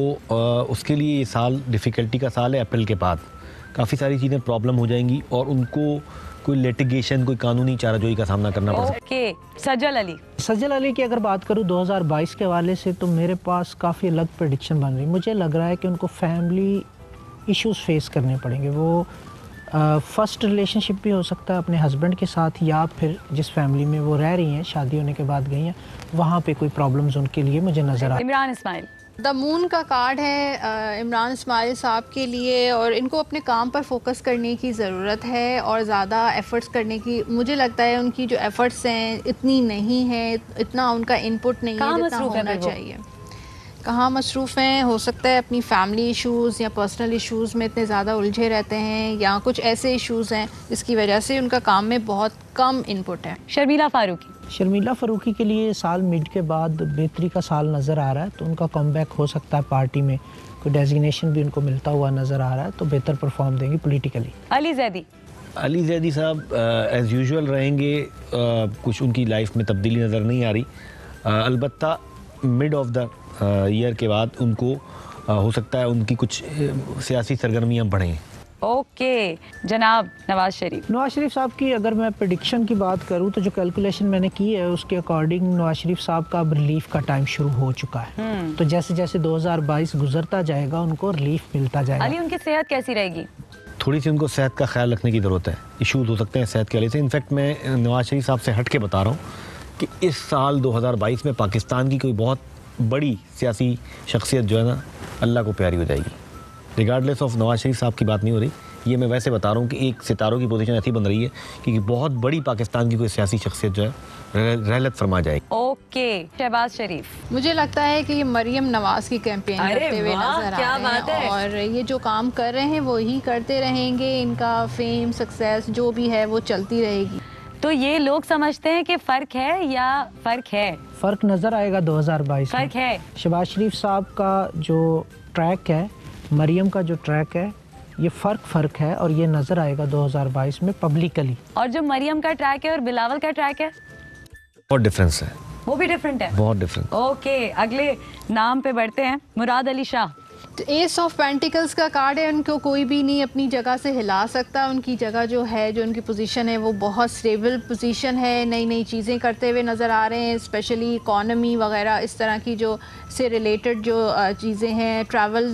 उसके लिए ये साल डिफ़िकल्टी का साल है। अप्रैल के बाद काफ़ी सारी चीज़ें प्रॉब्लम हो जाएंगी और उनको कोई लिटिगेशन, कोई कानूनी चाराजोई का सामना करना पड़ सकता है। ओके, सज्जल अली की अगर बात करूं 2022 के हवाले से, तो मेरे पास काफ़ी अलग प्रेडिक्शन बन रही। मुझे लग रहा है कि उनको फैमिली इश्यूज फेस करने पड़ेंगे। वो फर्स्ट रिलेशनशिप भी हो सकता है अपने हस्बैंड के साथ, या फिर जिस फैमिली में वो रह रही हैं, शादी होने के बाद गई हैं, वहाँ पे कोई प्रॉब्लम्स उनके लिए मुझे नज़र आ। इमरान इस्माइल। द मून का कार्ड है इमरान इस्माइल साहब के लिए और इनको अपने काम पर फोकस करने की ज़रूरत है और ज़्यादा एफ़र्ट्स करने की। मुझे लगता है उनकी जो एफ़र्ट्स हैं इतनी नहीं है, इतना उनका इनपुट नहीं है जितना होना चाहिए। कहाँ मसरूफ़ हैं? हो सकता है अपनी फैमिली इश्यूज़ या पर्सनल इश्यूज़ में इतने ज़्यादा उलझे रहते हैं, या कुछ ऐसे इश्यूज़ हैं जिसकी वजह से उनका काम में बहुत कम इनपुट है। शर्मिला फ़ारूकी के लिए साल मिड के बाद बेहतरी का साल नज़र आ रहा है, तो उनका कमबैक हो सकता है। पार्टी में कोई डेजिग्नेशन भी उनको मिलता हुआ नज़र आ रहा है, तो बेहतर परफॉर्म देंगे पॉलिटिकली। अली जैदी साहब एज़ यूजुअल रहेंगे। कुछ उनकी लाइफ में तब्दीली नज़र नहीं आ रही। अलबत्ता मिड ऑफ द ईयर के बाद उनको हो सकता है उनकी कुछ सियासी सरगर्मियाँ बढ़ें। ओके, जनाब नवाज शरीफ साहब की अगर मैं प्रेडिक्शन की बात करूं तो जो कैलकुलेशन मैंने की है उसके अकॉर्डिंग नवाज शरीफ साहब का अब रिलीफ का टाइम शुरू हो चुका है। तो जैसे जैसे 2022 गुजरता जाएगा उनको रिलीफ मिलता जाएगा। अली, उनकी सेहत कैसी रहेगी? थोड़ी सी उनको सेहत का ख्याल रखने की ज़रूरत है। इश्यूज़ हो सकते हैं सेहत के हवाले से। इनफैक्ट मैं नवाज शरीफ साहब से हट के बता रहा हूँ कि इस साल 2022 में पाकिस्तान की कोई बहुत बड़ी सियासी शख्सियत जो है ना, अल्लाह को प्यारी हो जाएगी। रिगार्डलेस ऑफ नवाज शरीफ साहब की बात नहीं हो रही, ये मैं वैसे बता रहा हूँ कि एक सितारों की पोजीशन ऐसी बन रही है कि बहुत बड़ी पाकिस्तान की कोई सियासी शख्सियत जो है रहलत फरमा जाएगी। ओके, शहबाज शरीफ। मुझे लगता है कि ये मरियम नवाज की कैंपेन करते हुए नजर आ रहे हैं और ये जो काम कर रहे हैं वो ही करते रहेंगे। इनका फेम, सक्सेस जो भी है वो चलती रहेगी। तो ये लोग समझते हैं कि फ़र्क है या फ़र्क नज़र आएगा 2022 फ़र्क है। शहबाज शरीफ साहब का जो ट्रैक है, मरियम का जो ट्रैक है, ये फ़र्क है और ये नज़र आएगा 2022 में पब्लिकली। और जो मरियम का ट्रैक है और बिलावल का ट्रैक है, बहुत डिफरेंस है। वो भी डिफरेंट है, बहुत डिफरेंट। ओके, अगले नाम पे बढ़ते हैं। Murad Ali Shah. Ace of pentacles का कार्ड है। उनको कोई भी नहीं अपनी जगह से हिला सकता। उनकी जगह जो है, जो उनकी पोजीशन है, वो बहुत स्टेबल पोजीशन है। नई नई चीज़ें करते हुए नज़र आ रहे हैं, स्पेशली इकॉनमी वगैरह इस तरह की जो से रिलेटेड जो चीज़ें हैं। ट्रैवल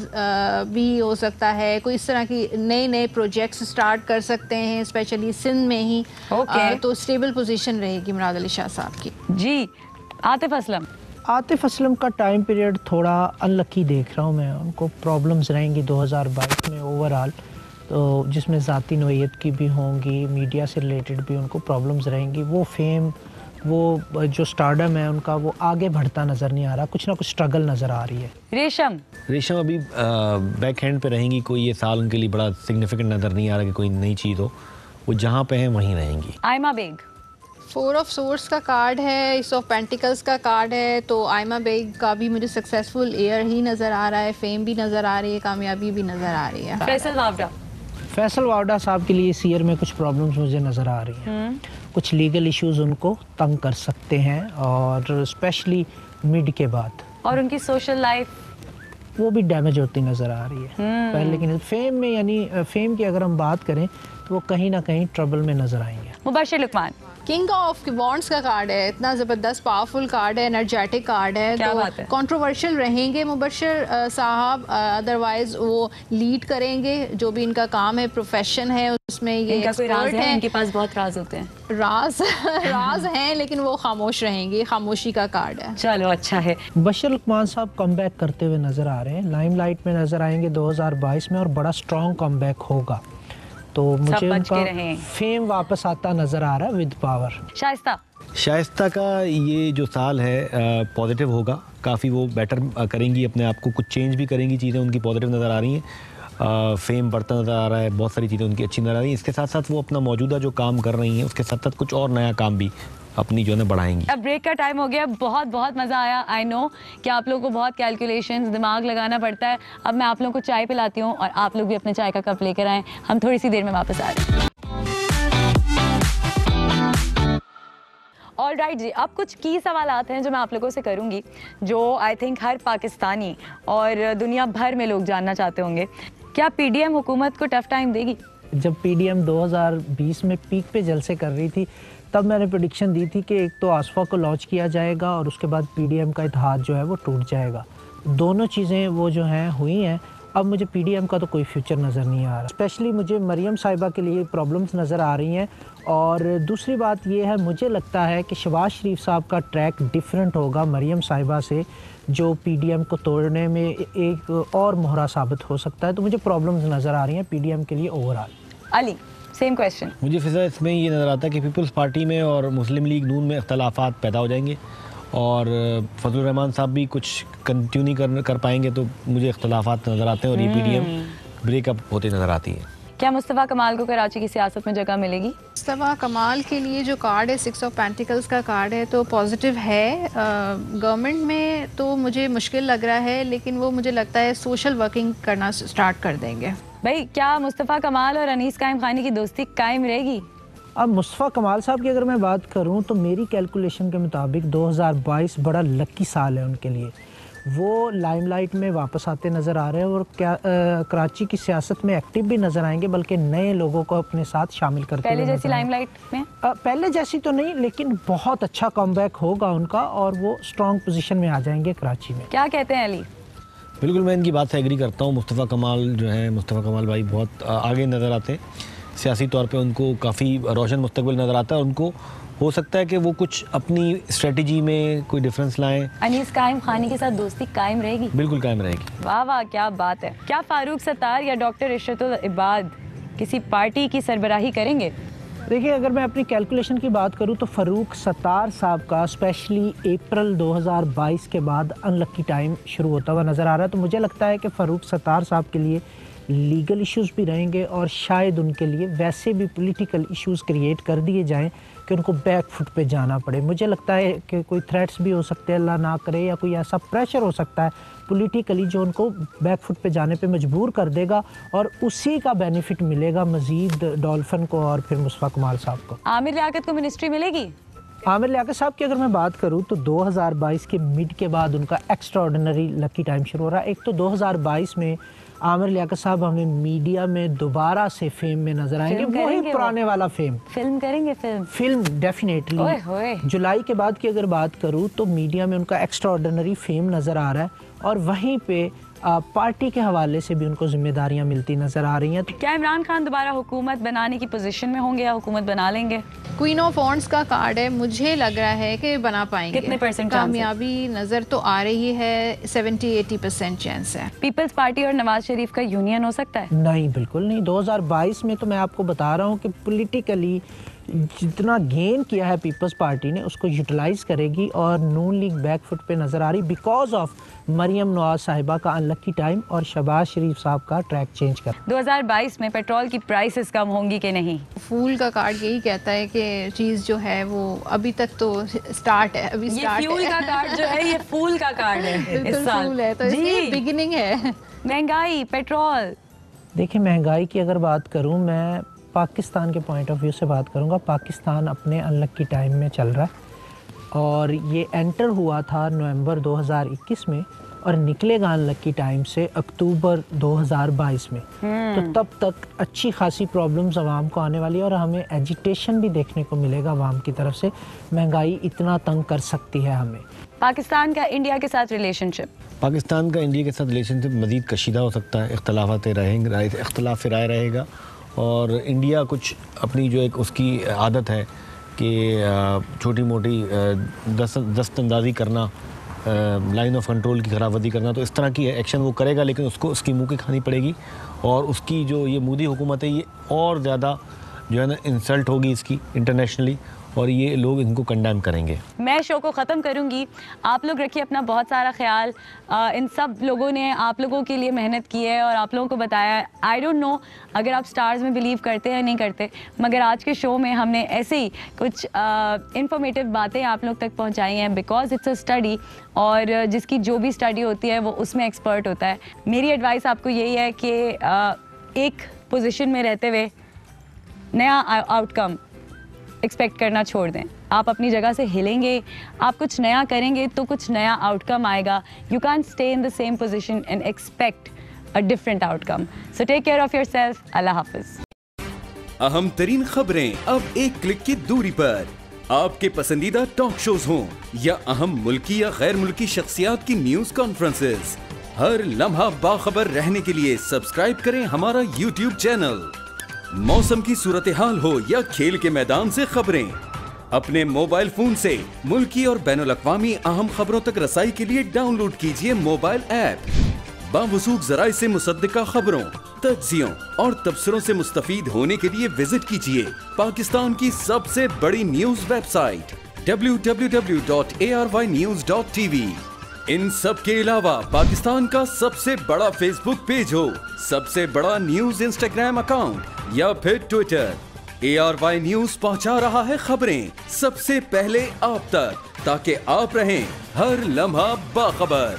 भी हो सकता है, कोई इस तरह की नए प्रोजेक्ट्स स्टार्ट कर सकते हैं, स्पेशली सिंध में ही। तो स्टेबल पोजीशन रहेगी मुराद अली शाह साहब की। जी, आतिफ असलम का टाइम पीरियड थोड़ा अनलकी देख रहा हूँ मैं। उनको प्रॉब्लम्स रहेंगी 2022 में ओवरऑल, तो जिसमें ज़ाती नोयत की भी होंगी, मीडिया से रिलेटेड भी उनको प्रॉब्लम्स रहेंगी। वो फेम वो जो स्टारडम है उनका वो आगे बढ़ता नज़र नहीं आ रहा, कुछ ना कुछ स्ट्रगल नज़र आ रही है। रेशम अभी बैक हैंड पे रहेंगी, कोई ये साल उनके लिए बड़ा सिग्निफिकेंट नज़र नहीं आ रहा कि कोई नई चीज़ हो, वो जहाँ पे हैं वहीं रहेंगी। आयमा बेग 4 ऑफ सोर्स का कार्ड है, एस ऑफ पेंटिकल्स का कार्ड है, तो आयमा बेग का भी मुझे सक्सेसफुल ईयर ही नज़र आ रहा है, फेम भी नज़र आ रही है, कामयाबी भी नज़र आ रही है। फैसल वावड़ा साहब के लिए इस ईयर में कुछ प्रॉब्लम्स मुझे नज़र आ रही हैं। कुछ लीगल इश्यूज उनको तंग कर सकते हैं और स्पेशली मिड के बाद, और उनकी सोशल लाइफ वो भी डैमेज होती नज़र आ रही है पहले की। फेम में यानी फेम की अगर हम बात करें तो वो कहीं ना कहीं ट्रबल में नज़र आएंगे। Mubashir Luqman king of wands का कार्ड है, इतना ज़बरदस्त पावरफुल कार्ड है, एनर्जेटिक कार्ड है, क्या तो बात है? कंट्रोवर्शियल रहेंगे मुबशिर साहब, अदरवाइज वो लीड करेंगे, जो भी इनका काम है, प्रोफेशन है, उसमें ये इनका कोई राज एक्सपर्ट है? हैं। इनके पास बहुत राज होते हैं। राज हैं, लेकिन वो खामोश रहेंगे, खामोशी का कार्ड है। चलो अच्छा है। बशर लुकमान साहब कमबैक करते हुए नज़र आ रहे हैं, लाइमलाइट में नज़र आएंगे 2022 में और बड़ा स्ट्रॉन्ग कमबैक होगा, तो मुझे बच के उनका रहें। फेम वापस आता नज़र आ रहा है विद पावर। शाइस्ता का ये जो साल है पॉजिटिव होगा, काफ़ी वो बेटर करेंगी अपने आप को, कुछ चेंज भी करेंगी, चीज़ें उनकी पॉजिटिव नज़र आ रही हैं, फेम बढ़ता नज़र आ रहा है, बहुत सारी चीज़ें उनकी अच्छी नज़र आ रही हैं। इसके साथ साथ वो अपना मौजूदा जो काम कर रही हैं उसके साथ साथ कुछ और नया काम भी अपनी जो है बढ़ाएंगी। अब ब्रेक का टाइम हो गया, बहुत बहुत मज़ा आया। आई नो कि आप लोगों को बहुत कैलकुलेशंस दिमाग लगाना पड़ता है। अब मैं आप लोगों को चाय पिलाती हूँ और आप लोग भी अपने चाय का कप लेकर आएँ। हम थोड़ी सी देर में वापस आ रहे हैं। ऑलराइट जी, अब कुछ की सवाल आते हैं जो मैं आप लोगों से करूंगी, जो आई थिंक हर पाकिस्तानी और दुनिया भर में लोग जानना चाहते होंगे। क्या पीडीएम हुकूमत को टफ टाइम देगी? जब पीडीएम 2020 में पीक पे जलसे कर रही थी तब मैंने प्रेडिक्शन दी थी कि एक तो आसफा को लॉन्च किया जाएगा और उसके बाद पीडीएम का इत्तेहाद जो है वो टूट जाएगा। दोनों चीज़ें वो जो हैं हुई हैं। अब मुझे पीडीएम का तो कोई फ्यूचर नज़र नहीं आ रहा। स्पेशली मुझे मरियम साहिबा के लिए प्रॉब्लम्स नज़र आ रही हैं। और दूसरी बात ये है, मुझे लगता है कि शहबाज शरीफ साहब का ट्रैक डिफरेंट होगा मरियम साहिबा से, जो पीडीएम को तोड़ने में एक और मोहरा साबित हो सकता है। तो मुझे प्रॉब्लम्स नज़र आ रही हैं पीडीएम के लिए ओवरऑल। Ali, same question. मुझे फिजा इसमें ये नज़र आता है कि पीपल्स पार्टी में और मुस्लिम लीग नून में इख्तलाफात पैदा हो जाएंगे और फजलुर रहमान साहब भी कुछ कंटिन्यू नहीं कर पाएंगे, तो मुझे इख्तलाफात नज़र आते हैं और ये पीडीएम ब्रेकअप होते नज़र आती है। क्या मुस्तफ़ा कमाल को कराची की सियासत में जगह मिलेगी? मुस्तफ़ा कमाल के लिए जो कार्ड है 6 ऑफ पेंटिकल्स का कार्ड है, तो पॉजिटिव है। गवर्नमेंट में तो मुझे मुश्किल लग रहा है, लेकिन वो मुझे लगता है सोशल वर्किंग करना स्टार्ट कर देंगे। भाई, क्या मुस्तफ़ा कमाल और अनीस कायम खानी की दोस्ती कायम रहेगी? अब मुस्तफ़ा कमाल साहब की अगर मैं बात करूं तो मेरी कैलकुलेशन के मुताबिक 2022 बड़ा लकी साल है उनके लिए। वो लाइमलाइट में वापस आते नज़र आ रहे हैं और क्या कराची की सियासत में एक्टिव भी नज़र आएंगे, बल्कि नए लोगों को अपने साथ शामिल करते हुए पहले जैसी लाइमलाइट में? पहले जैसी तो नहीं, लेकिन बहुत अच्छा कमबैक होगा उनका और वो स्ट्रॉन्ग पोजीशन में आ जाएंगे कराची में। क्या कहते हैं अली? बिल्कुल, मैं इनकी बात से एग्री करता हूँ। मुस्तफ़ा कमाल जो है, मुस्तफ़ा कमाल भाई बहुत आगे नज़र आते हैं सियासी तौर पे, उनको काफ़ी रोशन मुस्तकबिल नज़र आता है। उनको हो सकता है कि वो कुछ अपनी स्ट्रेटजी में कोई डिफरेंस लाएं। अनीस कायम खानी के साथ दोस्ती कायम रहेगी? बिल्कुल कायम रहेगी। वाह वाह, क्या बात है। क्या फारूक सत्तार या डॉक्टर इशरतुल इबाद किसी पार्टी की सरबराही करेंगे? देखिए, अगर मैं अपनी कैलकुलेशन की बात करूं तो फ़ारूक सत्तार साहब का स्पेशली अप्रैल 2022 के बाद अनलकी टाइम शुरू होता हुआ नज़र आ रहा है। तो मुझे लगता है कि फ़ारूक सत्तार साहब के लिए लीगल इश्यूज़ भी रहेंगे और शायद उनके लिए वैसे भी पॉलिटिकल इश्यूज़ क्रिएट कर दिए जाएं कि उनको बैक फुट पे जाना पड़े। मुझे लगता है कि कोई थ्रेट्स भी हो सकते हैं, अल्लाह ना करे, या कोई ऐसा प्रेशर हो सकता है पॉलिटिकली जो उनको बैक फुट पे जाने पे मजबूर कर देगा और उसी का बेनिफिट मिलेगा मज़ीद डॉल्फिन को और फिर मुस्तफ़ा कमाल साहब को। आमिर लियाकत को मिनिस्ट्री मिलेगी? आमिर लियाकत साहब की अगर मैं बात करूं तो 2022 के मिड के बाद उनका एक्स्ट्राऑर्डिनरी लकी टाइम शुरू हो रहा है। एक तो 2022 में आमिर लियाकत साहब हमें मीडिया में दोबारा से फेम में नजर आएंगे, वही पुराने वाला फेम। फिल्म करेंगे? Film definitely. जुलाई के बाद की अगर बात करूं तो मीडिया में उनका एक्स्ट्राऑर्डिनरी फेम नज़र आ रहा है और वहीं पे पार्टी के हवाले से भी उनको जिम्मेदारियां मिलती नज़र आ रही हैं। क्या इमरान खान दोबारा हुकूमत बनाने की पोजीशन में होंगे या हुकूमत बना लेंगे? क्वीन ऑफ वॉन्ड्स का कार्ड है, मुझे लग रहा है कि बना पाएंगे। कितने परसेंट कामयाबी नज़र तो आ रही है, 70-80% चांस है। पीपल्स पार्टी और नवाज शरीफ का यूनियन हो सकता है? नहीं, बिल्कुल नहीं। 2022 में तो मैं आपको बता रहा हूँ कि पॉलिटिकली जितना गेन किया है पीपल्स पार्टी ने उसको यूटिलाइज करेगी और नून लीग बैकफुट पे नज़र आ रही बिकॉज ऑफ मरियम नवाज साहिबा का अनलकी टाइम और शहबाज शरीफ साहब का ट्रैक चेंज कर। 2022 में पेट्रोल की प्राइसेस कम होंगी कि नहीं? फूल का कार्ड यही कहता है कि चीज़ जो है वो अभी तक तो स्टार्ट है, अभी स्टार्ट है। फ्यूल का कार्ड जो है ये फूल का कार्ड है इस बिल्कुल साल। फूल है, तो इसलिए बिगिनिंग है। महंगाई, पेट्रोल। देखिए महंगाई की अगर बात करूं, मैं पाकिस्तान के पॉइंट ऑफ व्यू से बात करूंगा। पाकिस्तान अपने अनलकी टाइम में चल रहा है और ये एंटर हुआ था नवंबर 2021 में और निकलेगा अनलकी टाइम से अक्टूबर 2022 में। तो तब तक अच्छी खासी प्रॉब्लम्स आवाम को आने वाली है और हमें एजिटेशन भी देखने को मिलेगा आवाम की तरफ से। महंगाई इतना तंग कर सकती है हमें। पाकिस्तान का इंडिया के साथ रिलेशनशिप। पाकिस्तान का इंडिया के साथ रिलेशनशिप मज़ीद कशीदा हो सकता है, इख्तलाफ राय रहेगा और इंडिया कुछ अपनी जो एक उसकी आदत है कि छोटी मोटी दस्तंदाजी करना, लाइन ऑफ कंट्रोल की खराबवर्दी करना, तो इस तरह की एक्शन वो करेगा, लेकिन उसको उसकी मुँह की खानी पड़ेगी और उसकी जो ये मोदी हुकूमत है ये और ज़्यादा जो है ना इंसल्ट होगी इसकी इंटरनेशनली और ये लोग इनको कंडेम करेंगे। मैं शो को ख़त्म करूंगी। आप लोग रखिए अपना बहुत सारा ख्याल। इन सब लोगों ने आप लोगों के लिए मेहनत की है और आप लोगों को बताया। आई डोंट नो अगर आप स्टार्स में बिलीव करते हैं या नहीं करते, मगर आज के शो में हमने ऐसे ही कुछ इंफॉर्मेटिव बातें आप लोग तक पहुंचाई हैं बिकॉज इट्स अ स्टडी और जिसकी जो भी स्टडी होती है वो उसमें एक्सपर्ट होता है। मेरी एडवाइस आपको यही है कि एक पोजीशन में रहते हुए नया आउटकम एक्सपेक्ट करना छोड़ दें। आप अपनी जगह से हिलेंगे, आप कुछ नया करेंगे तो कुछ नया आउटकम आएगा। You can't stay in the same position and expect a different outcome. So take care of yourself. अल्लाह हाफिज। अहम तरीन खबरें अब एक क्लिक की दूरी पर। आपके पसंदीदा टॉक शोज हों या अहम मुल्की या गैर मुल्की शख्सियात की न्यूज कॉन्फ्रेंसेस, हर लम्हा बाखबर रहने के लिए सब्सक्राइब करें हमारा YouTube चैनल। मौसम की सूरत हाल हो या खेल के मैदान से खबरें, अपने मोबाइल फोन से मुल्की और बैनुल-अक़वामी अहम खबरों तक रसाई के लिए डाउनलोड कीजिए मोबाइल ऐप। बावसूख ज़राए से मुसद्दिका खबरों, तज्ज़ियों और तबसरों से मुस्तफ़ीद होने के लिए विजिट कीजिए पाकिस्तान की सबसे बड़ी न्यूज वेबसाइट www.arYnews.tv। इन सब के अलावा पाकिस्तान का सबसे बड़ा फेसबुक पेज हो, सबसे बड़ा न्यूज इंस्टाग्राम अकाउंट या फिर ट्विटर, ARY न्यूज पहुंचा रहा है खबरें सबसे पहले आप तक, ताकि आप रहें हर लम्हा बाखबर।